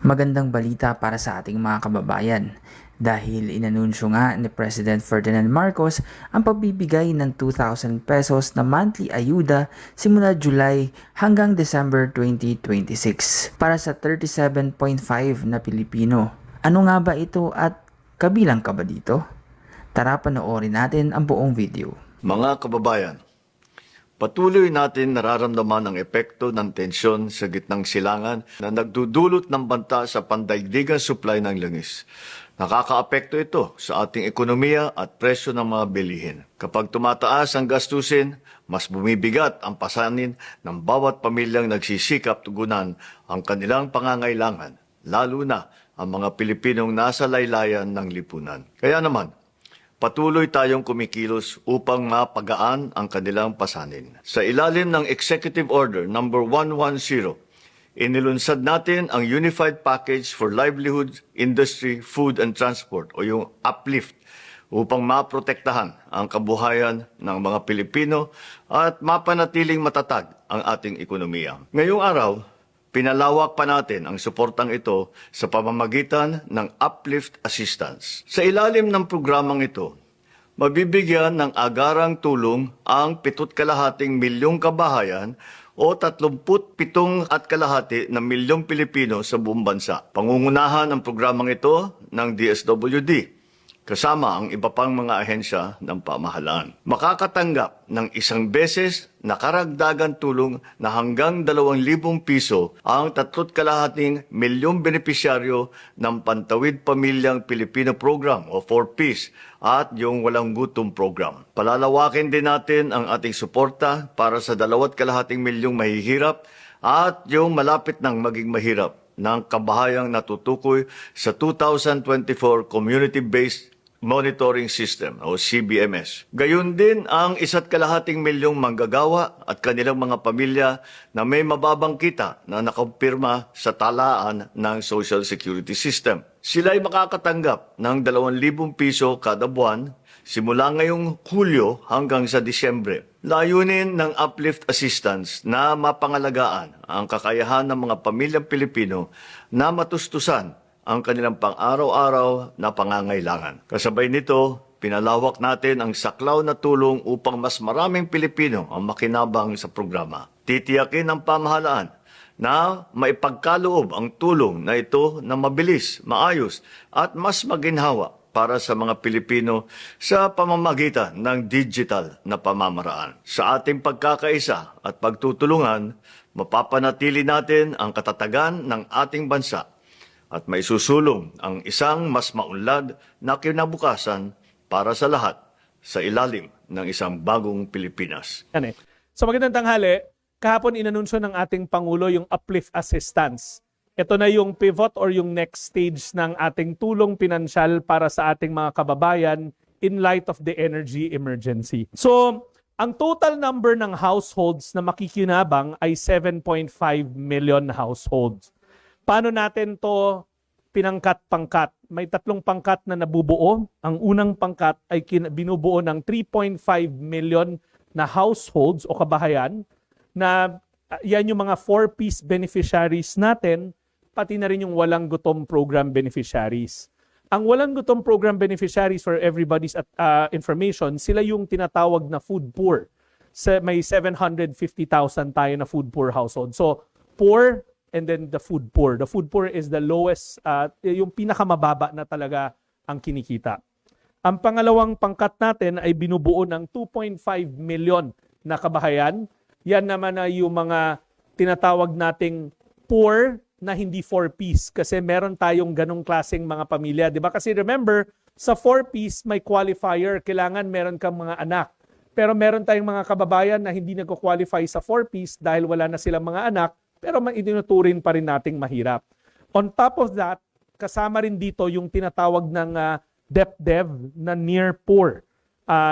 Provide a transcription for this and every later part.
Magandang balita para sa ating mga kababayan dahil inanunsyo nga ni President Ferdinand Marcos ang pagbibigay ng 2,000 pesos na monthly ayuda simula July hanggang December 2026 para sa 37.5 na Pilipino. Ano nga ba ito at kabilang ka ba dito? Tara panoorin natin ang buong video. Mga kababayan, patuloy natin nararamdaman ang epekto ng tensyon sa gitnang silangan na nagdudulot ng banta sa pandaigdigang supply ng langis. Nakakaapekto ito sa ating ekonomiya at presyo ng mga bilihin. Kapag tumataas ang gastusin, mas bumibigat ang pasanin ng bawat pamilyang nagsisikap tugunan ang kanilang pangangailangan, lalo na ang mga Pilipinong nasa laylayan ng lipunan. Kaya naman, patuloy tayong kumikilos upang mapagaan ang kanilang pasanin. Sa ilalim ng Executive Order No. 110, inilunsad natin ang Unified Package for Livelihood, Industry, Food and Transport o yung UPLIFT upang maprotektahan ang kabuhayan ng mga Pilipino at mapanatiling matatag ang ating ekonomiya. Ngayong araw, pinalawak pa natin ang suportang ito sa pamamagitan ng Uplift Assistance. Sa ilalim ng programang ito, mabibigyan ng agarang tulong ang 7,5 milyong kabahayan o 37,500 na milyong Pilipino sa buong bansa. Pangungunahan ang programang ito ng DSWD, kasama ang iba pang mga ahensya ng pamahalaan. Makakatanggap ng isang beses na karagdagan tulong na hanggang 2,000 piso ang 3,5 milyong benepisyaryo ng Pantawid Pamilyang Pilipino Program o 4Ps at yung Walang Gutom Program. Palalawakin din natin ang ating suporta para sa 2,5 milyong mahihirap at yung malapit nang maging mahirap ng kabahayang natutukoy sa 2024 Community-Based Monitoring System o CBMS. Gayon din ang 1,5 milyong manggagawa at kanilang mga pamilya na may mababang kita na nakampirma sa talaan ng Social Security System. Sila ay makakatanggap ng 2,000 piso kada buwan simula ngayong Hulyo hanggang sa Disyembre. Layunin ng Uplift Assistance na mapangalagaan ang kakayahan ng mga pamilyang Pilipino na matustusan ang kanilang pang-araw-araw na pangangailangan. Kasabay nito, pinalawak natin ang saklaw na tulong upang mas maraming Pilipino ang makinabang sa programa. Titiyakin ng pamahalaan na maipagkaloob ang tulong na ito na mabilis, maayos at mas maginhawa para sa mga Pilipino sa pamamagitan ng digital na pamamaraan. Sa ating pagkakaisa at pagtutulungan, mapapanatili natin ang katatagan ng ating bansa at maisusulong ang isang mas maunlad na kinabukasan para sa lahat sa ilalim ng isang bagong Pilipinas. So magandang tanghali, kahapon inanunsyo ng ating Pangulo yung Uplift Assistance. Ito na yung pivot or yung next stage ng ating tulong pinansyal para sa ating mga kababayan in light of the energy emergency. So, ang total number ng households na makikinabang ay 7.5 million households. Paano natin to pinangkat-pangkat? May 3 pangkat na nabubuo. Ang unang pangkat ay binubuo ng 3.5 million na households o kabahayan na yan yung mga 4Ps beneficiaries natin, pati na rin yung Walang Gutom Program beneficiaries. Ang Walang Gutom Program beneficiaries, for everybody's information, sila yung tinatawag na food poor. May 750,000 tayo na food poor household. So, poor and then the food poor. The food poor is the lowest, yung pinakamababa na talaga ang kinikita. Ang pangalawang pangkat natin ay binubuo ng 2.5 million na kabahayan. Yan naman ay yung mga tinatawag nating poor na hindi 4Ps kasi meron tayong ganong klaseng mga pamilya. Diba? Kasi remember, sa 4Ps may qualifier, kailangan meron kang mga anak. Pero meron tayong mga kababayan na hindi nagko-qualify sa 4Ps dahil wala na silang mga anak, pero itinuturin pa rin nating mahirap. On top of that, kasama rin dito yung tinatawag ng DepDev na near poor.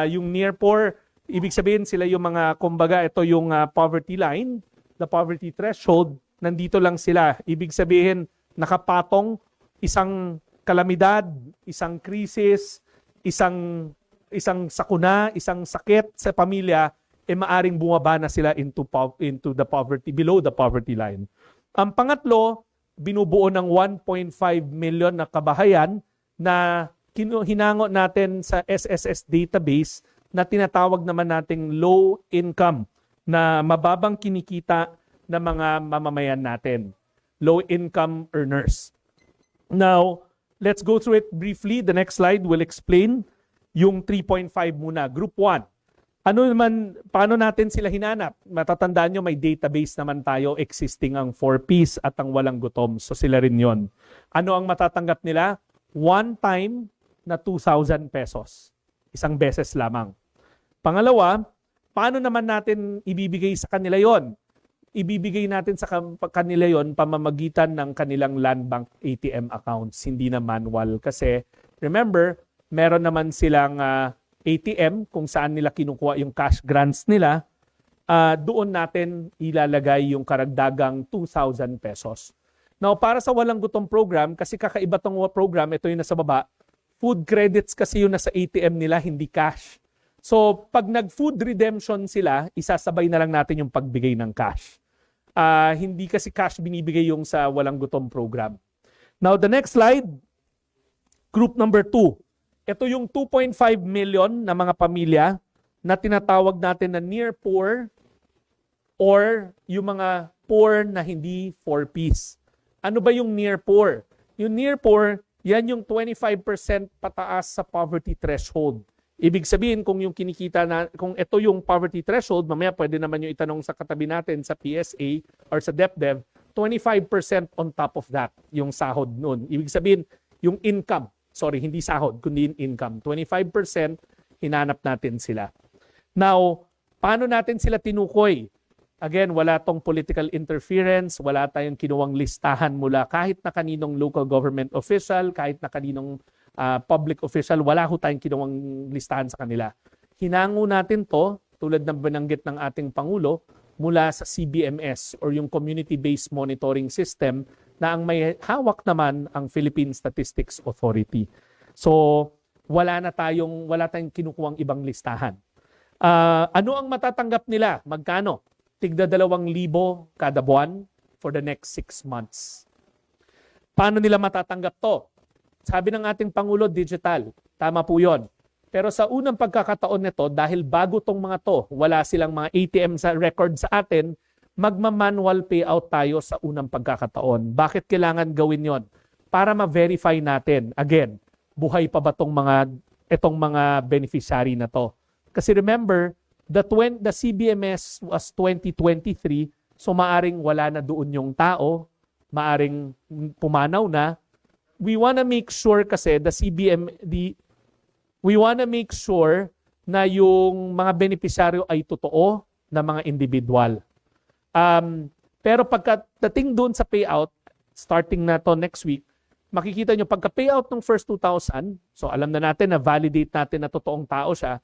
Yung near poor, ibig sabihin sila yung mga, kumbaga, ito yung poverty line, the poverty threshold, nandito lang sila. Ibig sabihin, nakapatong isang kalamidad, isang krisis, isang sakuna, isang sakit sa pamilya, maaring bumaba na sila into the poverty, below the poverty line. Ang pangatlo binubuo ng 1.5 million na kabahayan na hinango natin sa SSS database na tinatawag naman nating low income na mababang kinikita ng mga mamamayan natin. Low income earners. Now, let's go through it briefly. The next slide will explain yung 3.5 muna. Group 1. Paano natin sila hinanap? Matatandaan nyo, may database naman tayo existing ang 4Ps at ang walang gutom. So sila rin yon. Ano ang matatanggap nila? One time na 2,000 pesos. Isang beses lamang. Pangalawa, paano naman natin ibibigay sa kanila yon? Ibibigay natin sa kanila yon pamamagitan ng kanilang land bank ATM accounts, hindi na manual. Kasi remember, meron naman silang ATM kung saan nila kinukuha yung cash grants nila, doon natin ilalagay yung karagdagang 2,000 pesos. Now, para sa walang gutom program, kasi kakaiba tong program, ito yung nasa baba, food credits kasi yung nasa ATM nila, hindi cash. So, pag nag-food redemption sila, isasabay na lang natin yung pagbigay ng cash. Hindi kasi cash binibigay yung sa walang gutom program. Now, the next slide, group number 2. Ito yung 2.5 million na mga pamilya na tinatawag natin na near poor or yung mga poor na hindi 4Ps. Ano ba yung near poor? Yung near poor, yan yung 25% pataas sa poverty threshold. Ibig sabihin, kung yung kinikita na, kung ito yung poverty threshold, mamaya pwede naman yung itanong sa katabi natin sa PSA or sa DepDev, 25% on top of that, yung sahod nun. Ibig sabihin, yung income, hindi sahod, kundi yung income. 25%, hinanap natin sila. Now, paano natin sila tinukoy? Again, wala tong political interference, wala tayong kinuwang listahan mula kahit na kaninong local government official, kahit na kaninong public official, wala ho tayong kinuwang listahan sa kanila. Hinango natin to, tulad ng binanggit ng ating Pangulo, mula sa CBMS or yung Community-Based Monitoring System na ang may hawak naman ang Philippine Statistics Authority. So, wala tayong kinukuhang ibang listahan. Ano ang matatanggap nila? Magkano? Tigda 2,000 kada buwan for the next 6 months. Paano nila matatanggap to? Sabi ng ating Pangulo, digital. Tama po yun. Pero sa unang pagkakataon nito, dahil bago tong mga to, wala silang mga ATM sa record sa atin, magma-manual payout tayo sa unang pagkakataon. Bakit kailangan gawin yon? Para ma-verify natin, again, buhay pa ba itong mga beneficiary na to? Kasi remember, the CBMS was 2023, so maaring wala na doon yung tao, maaring pumanaw na. We want to make sure kasi we want to make sure na yung mga beneficiaryo ay totoo na mga individual. Pero pagkadating doon sa payout, starting na to next week, makikita nyo pagka-payout ng first 2,000, so alam na natin na validate natin na totoong tao siya,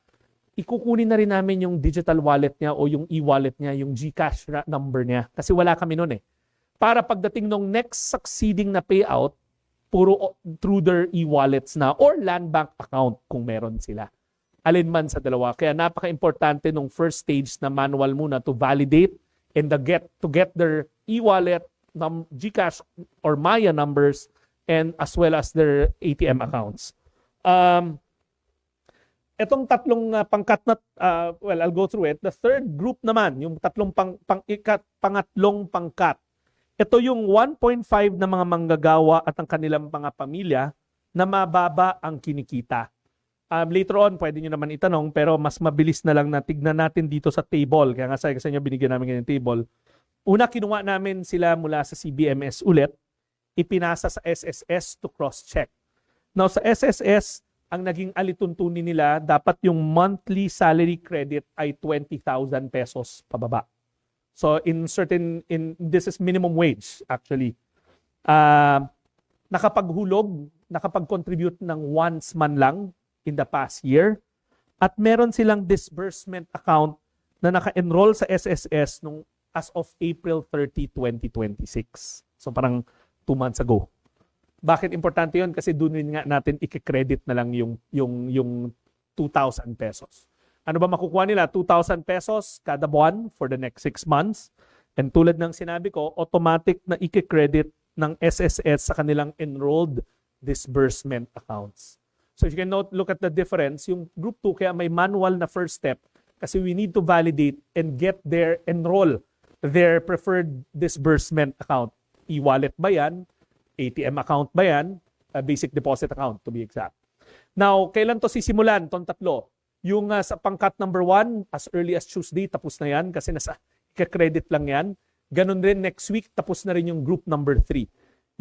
ikukunin na rin namin yung digital wallet niya o yung e-wallet niya, yung GCash number niya. Kasi wala kami noon eh. Para pagdating nung next succeeding na payout, puro through their e-wallets na or land bank account kung meron sila. Alin man sa dalawa. Kaya napaka-importante nung first stage na manual muna to validate and to get their e-wallet, GCash or Maya numbers and as well as their ATM accounts. Itong tatlong pangkat na, I'll go through it. The third group naman, yung tatlong pangatlong pangkat. Ito yung 1.5 na mga manggagawa at ang kanilang mga pamilya na mababa ang kinikita. Later on, pwede nyo naman itanong, pero mas mabilis na lang na tignan natin dito sa table. Kaya nga sa inyo, binigyan namin ganyan table. Una, kinuha namin sila mula sa CBMS ulit, ipinasa sa SSS to cross-check. Now, sa SSS, ang naging alituntunin nila, dapat yung monthly salary credit ay 20,000 pesos pababa. So, this is minimum wage, actually. Nakapag-contribute ng once man lang in the past year. At meron silang disbursement account na naka-enroll sa SSS as of April 30, 2026. So, parang 2 months ago. Bakit importante yun? Kasi doon nga natin i-credit na lang yung 2,000 pesos. Ano ba makukuha nila? 2,000 pesos kada buwan for the next 6 months. And tulad ng sinabi ko, automatic na i-credit ng SSS sa kanilang enrolled disbursement accounts. So if you can look at the difference, yung Group 2 kaya may manual na first step kasi we need to validate and enroll their preferred disbursement account. E-wallet ba yan? ATM account ba yan? A basic deposit account to be exact. Now, kailan to sisimulan? Itong tatlo. Yung sa pangkat number 1, as early as Tuesday, tapos na yan kasi nasa credit lang yan. Ganon rin next week, tapos na rin yung group number 3.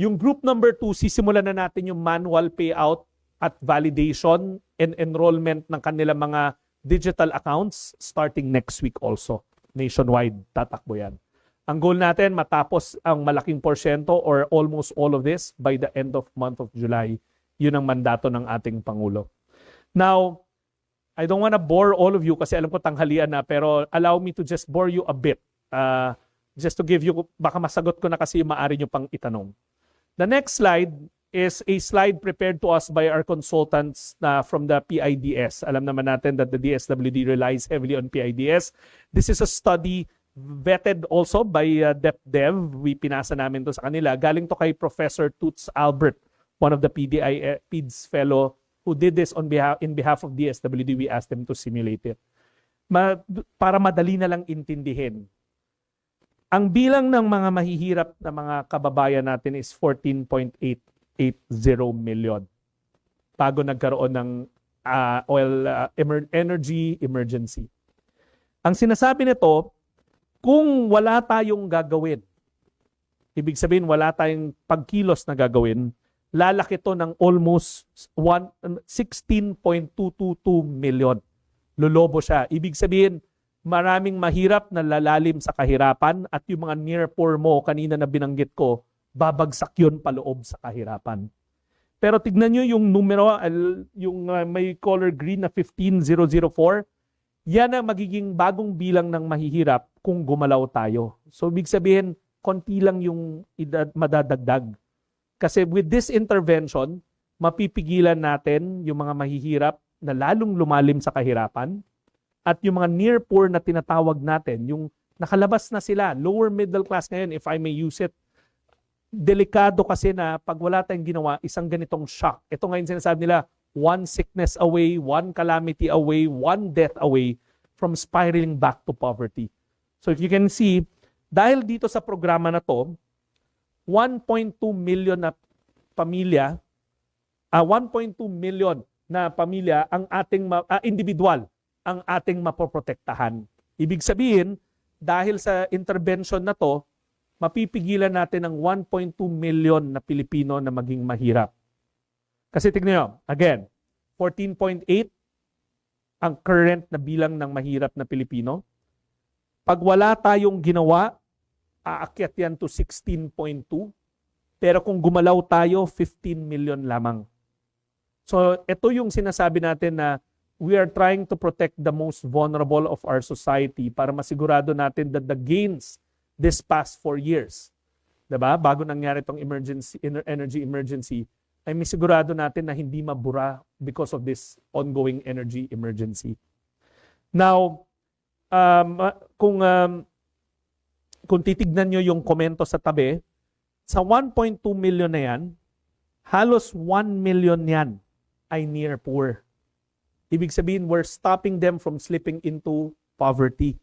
Yung group number 2, sisimulan na natin yung manual payout at validation and enrollment ng kanilang mga digital accounts starting next week also. Nationwide, tatakbo yan. Ang goal natin, matapos ang malaking porsyento or almost all of this by the end of month of July. Yun ang mandato ng ating Pangulo. Now, I don't want to bore all of you kasi alam ko tanghalian na, pero allow me to just bore you a bit. Just to give you, baka masagot ko na kasi maaari nyo pang itanong. The next slide is a slide prepared to us by our consultants from the PIDS. Alam naman natin that the DSWD relies heavily on PIDS. This is a study vetted also by DepDev. Pinasa namin to sa kanila. Galing to kay Professor Toots Albert, one of the PIDS fellow who did this in behalf of DSWD. We asked them to simulate it. Para madali na lang intindihin. Ang bilang ng mga mahihirap na mga kababayan natin is 14.880 million. Bago nagkaroon ng energy emergency. Ang sinasabi nito, kung wala tayong gagawin, ibig sabihin wala tayong pagkilos na gagawin, lalaki to ng almost 16.222 million. Lulobo siya. Ibig sabihin, maraming mahirap na lalalim sa kahirapan at yung mga near poor mo, kanina na binanggit ko, babagsak yun paloob sa kahirapan. Pero tignan nyo yung numero, yung may color green na 15,004, yan ang magiging bagong bilang ng mahihirap kung gumalaw tayo. So, ibig sabihin, konti lang yung madadagdag. Kasi with this intervention, mapipigilan natin yung mga mahihirap na lalong lumalim sa kahirapan at yung mga near poor na tinatawag natin, yung nakalabas na sila, lower middle class ngayon, if I may use it, delikado kasi na pag wala tayong ginawa, isang ganitong shock. Ito ngayon sinasabi nila, one sickness away, one calamity away, one death away from spiraling back to poverty. So if you can see, dahil dito sa programa na to, 1.2 million na pamilya, 1.2 million na pamilya ang ating individual ang ating mapoprotektahan. Ibig sabihin, dahil sa intervention na to, mapipigilan natin ang 1.2 million na Pilipino na maging mahirap. Kasi tignan nyo, again, 14.8 ang current na bilang ng mahirap na Pilipino. Pag wala tayong ginawa, aakyat yan to 16.2. Pero kung gumalaw tayo, 15 million lamang. So ito yung sinasabi natin na we are trying to protect the most vulnerable of our society para masigurado natin that the gains this past 4 years, diba? Bago nangyari itong energy emergency, ay may sigurado natin na hindi mabura because of this ongoing energy emergency. Now, kung titignan nyo yung komento sa tabi, sa 1.2 million na yan, halos 1 million yan ay near poor. Ibig sabihin, we're stopping them from slipping into poverty.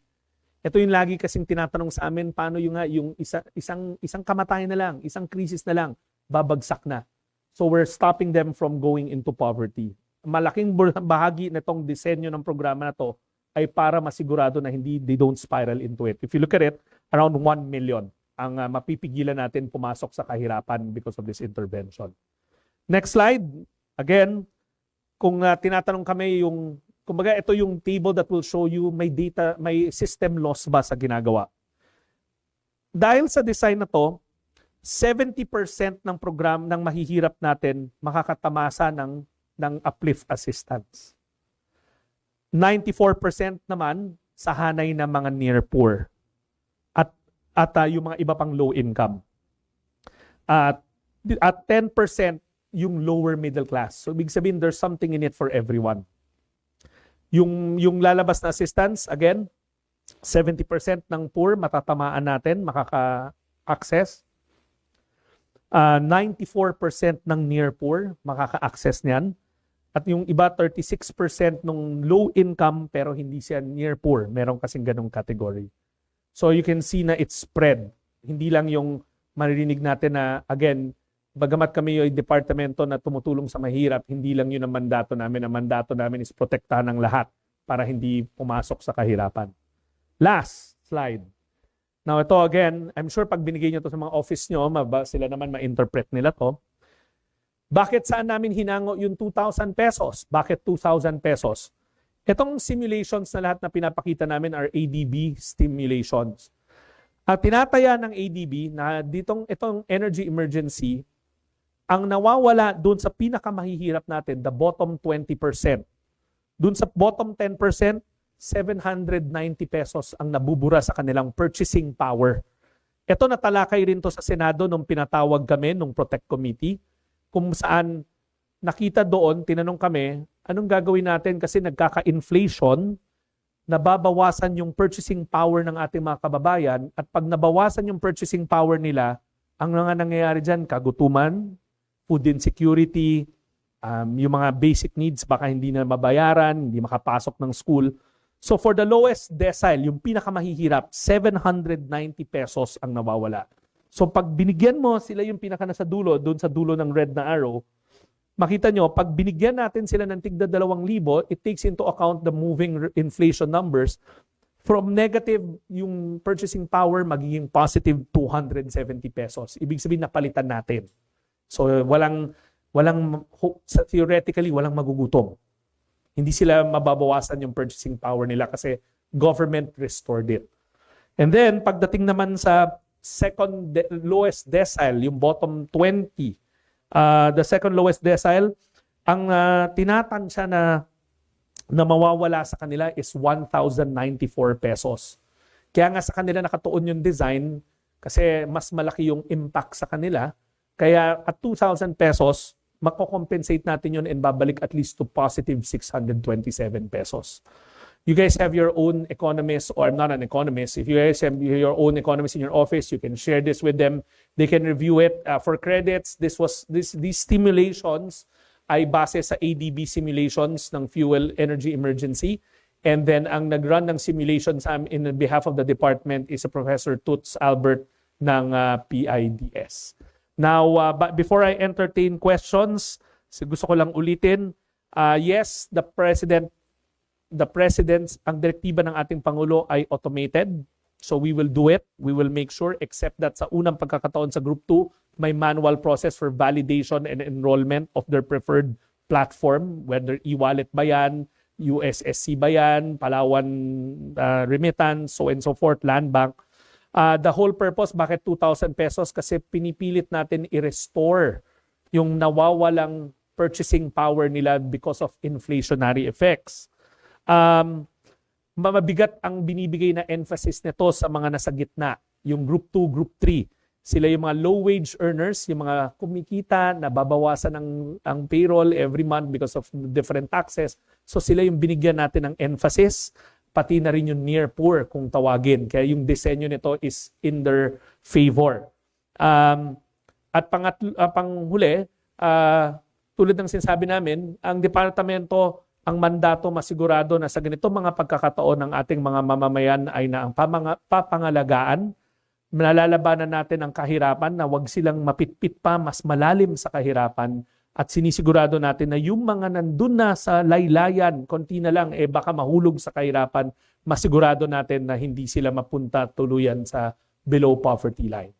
Ito yung lagi kasing tinatanong sa amin, paano yung isang kamatayan na lang, isang krisis na lang, babagsak na. So we're stopping them from going into poverty. Malaking bahagi nitong disenyo ng programa na to ay para masigurado na they don't spiral into it. If you look at it, around 1 million ang mapipigilan natin pumasok sa kahirapan because of this intervention. Next slide. Again, kung tinatanong kami kumbaga ito yung table that will show you may system loss ba sa ginagawa. Dahil sa design na to, 70% ng program ng mahihirap natin makakatamasa ng uplift assistance. 94% naman sa hanay ng mga near poor at yung mga iba pang low income. At 10% yung lower middle class. So ibig sabihin there's something in it for everyone. Yung lalabas na assistance, again, 70% ng poor matatamaan natin, makaka-access. 94% ng near poor makaka-access niyan. At yung iba, 36% ng low income pero hindi siya near poor. Meron kasing ganong category. So you can see na it's spread. Hindi lang yung maririnig natin na, again, bagamat kami yung departamento na tumutulong sa mahirap, hindi lang yun ang mandato namin. Ang mandato namin is protektahan ng lahat para hindi pumasok sa kahirapan. Last slide. Now ito again, I'm sure pag binigay nyo to sa mga office nyo, sila naman ma-interpret nila to. Bakit saan namin hinango yung 2,000 pesos? Bakit 2,000 pesos? Itong simulations na lahat na pinapakita namin are ADB simulations. At tinataya ng ADB na itong energy emergency, ang nawawala doon sa pinakamahihirap natin, the bottom 20%. Doon sa bottom 10%, 790 pesos ang nabubura sa kanilang purchasing power. Ito natalakay rin to sa Senado nung pinatawag kami nung Protect Committee, kung saan nakita doon, tinanong kami, anong gagawin natin kasi nagkaka-inflation, nababawasan yung purchasing power ng ating mga kababayan, at pag nabawasan yung purchasing power nila, ang mga nangyayari dyan, kagutuman, food insecurity, yung mga basic needs baka hindi na mabayaran, hindi makapasok ng school. So for the lowest decile, yung pinakamahihirap, 790 pesos ang nawawala. So pag binigyan mo sila yung pinaka nasa dulo, doon sa dulo ng red na arrow, makita nyo, pag binigyan natin sila ng tigda 2,000, it takes into account the moving inflation numbers. From negative yung purchasing power, magiging positive 270 pesos. Ibig sabihin, napalitan natin. So theoretically, walang magugutom. Hindi sila mababawasan yung purchasing power nila kasi government restored it. And then, pagdating naman sa second lowest decile, yung bottom 20, the second lowest decile, ang tinatansya na mawawala sa kanila is 1,094 pesos. Kaya nga sa kanila nakatuon yung design kasi mas malaki yung impact sa kanila. Kaya at 2,000 pesos, mako-compensate natin yun and babalik at least to positive 627 pesos. You guys have your own economist, or I'm not an economist. If you guys have your own economist in your office, you can share this with them. They can review it. For credits, these stimulations ay base sa ADB simulations ng fuel energy emergency. And then ang nag-run ng simulations in behalf of the department is a Professor Toots Albert ng PIDS. Now, but before I entertain questions, gusto ko lang ulitin, yes, ang direktiba ng ating Pangulo ay automated. So we will do it. We will make sure, except that sa unang pagkakataon sa Group 2, may manual process for validation and enrollment of their preferred platform, whether e-wallet ba yan, USSC ba yan, Palawan Remittance, so and so forth, Land Bank. The whole purpose, bakit 2,000 pesos? Kasi pinipilit natin i-restore yung nawawalang purchasing power nila because of inflationary effects. Mabigat ang binibigay na emphasis nito sa mga nasa gitna, yung Group 2, Group 3. Sila yung mga low-wage earners, yung mga kumikita, nababawasan ang payroll every month because of different taxes. So sila yung binigyan natin ng emphasis, pati na rin yung near poor kung tawagin. Kaya yung disenyo nito is in their favor. At panghuli, tulad ng sinasabi namin, ang departamento, ang mandato masigurado na sa ganito mga pagkakataon ng ating mga mamamayan ay na ang papangalagaan, nalalabanan natin ang kahirapan na wag silang mapitpit pa mas malalim sa kahirapan, at sinisigurado natin na yung mga nandun na sa laylayan, konti na lang, baka mahulog sa kahirapan, masigurado natin na hindi sila mapunta tuluyan sa below poverty line.